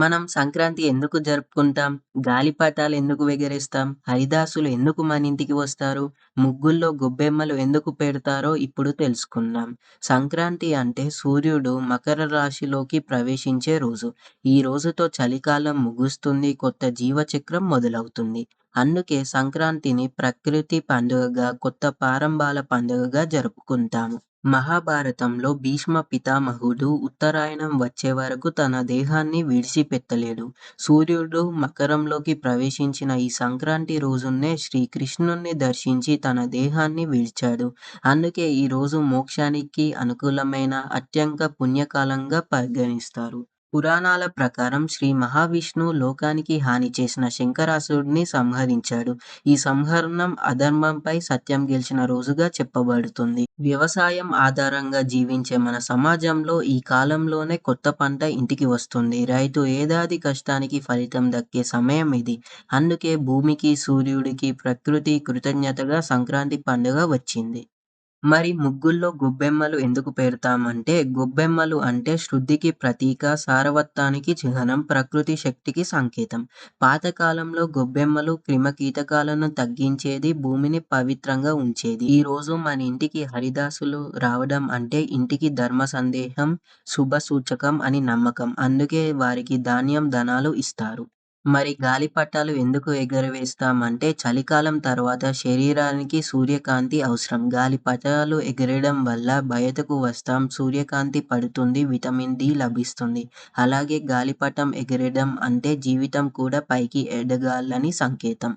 మనం సంక్రాంతి ఎందుకు జరుపుకుంటాం? గాలిపటాలు ఎందుకు ఎగరేస్తాం? హరిదాసులు ఎందుకు మన ఇంటికి వస్తారు? ముగ్గుల్లో గొబ్బెమ్మలు ఎందుకు పెడతారో ఇప్పుడు తెలుసుకుందాం. సంక్రాంతి అంటే సూర్యుడు మకర రాశిలోకి ప్రవేశించే రోజు. ఈ రోజుతో చలికాలం ముగుస్తుంది. కొత్త జీవచక్రం మొదలవుతుంది. అందుకే సంక్రాంతిని ప్రకృతి పండుగగా, కొత్త ప్రారంభాల పండుగగా జరుపుకుంటాము. మహాభారతంలో భీష్మ పితామహుడు ఉత్తరాయణం వచ్చే వరకు తన దేహాన్ని విడిచిపెట్టలేడు. సూర్యుడు మకరంలోకి ప్రవేశించిన ఈ సంక్రాంతి రోజునే శ్రీకృష్ణుణ్ణి దర్శించి తన దేహాన్ని విడిచాడు. అందుకే ఈ రోజు మోక్షానికి అనుకూలమైన అత్యంత పుణ్యకాలంగా పరిగణిస్తారు. పురాణాల ప్రకారం శ్రీ మహావిష్ణువు లోకానికి హాని చేసిన శంకరాసురుడిని సంహరించాడు. ఈ సంహరణం అధర్మంపై సత్యం గెలిచిన రోజుగా చెప్పబడుతుంది. వ్యవసాయం ఆధారంగా జీవించే మన సమాజంలో ఈ కాలంలోనే కొత్త పంట ఇంటికి వస్తుంది. రైతు ఏడాది కష్టానికి ఫలితం దక్కే సమయం ఇది. అందుకే భూమికి, సూర్యుడికి, ప్రకృతి కృతజ్ఞతగా సంక్రాంతి పండుగ వచ్చింది. మరి ముగ్గుల్లో గొబ్బెమ్మలు ఎందుకు పెడతామంటే, గొబ్బెమ్మలు అంటే శుద్ధికి ప్రతీక, సారవత్వానికి చిహ్నం, ప్రకృతి శక్తికి సంకేతం. పాతకాలంలో గొబ్బెమ్మలు క్రిమికీటకాలను తగ్గించేది, భూమిని పవిత్రంగా ఉంచేది. ఈ రోజు మన ఇంటికి హరిదాసులు రావడం అంటే ఇంటికి ధర్మ సందేహం, శుభ సూచకం అని నమ్మకం. అందుకే వారికి ధాన్యం, ధనాలు ఇస్తారు. మరి గాలిపటాలు ఎందుకు ఎగరవేస్తామంటే చలికాలం తర్వాత శరీరానికి సూర్యకాంతి అవసరం. గాలిపటాలు ఎగరడం వల్ల బయటకు వస్తాం, సూర్యకాంతి పడుతుంది, విటమిన్ డి లభిస్తుంది. అలాగే గాలిపటం ఎగరడం అంటే జీవితం కూడా పైకి ఎదగాలని సంకేతం.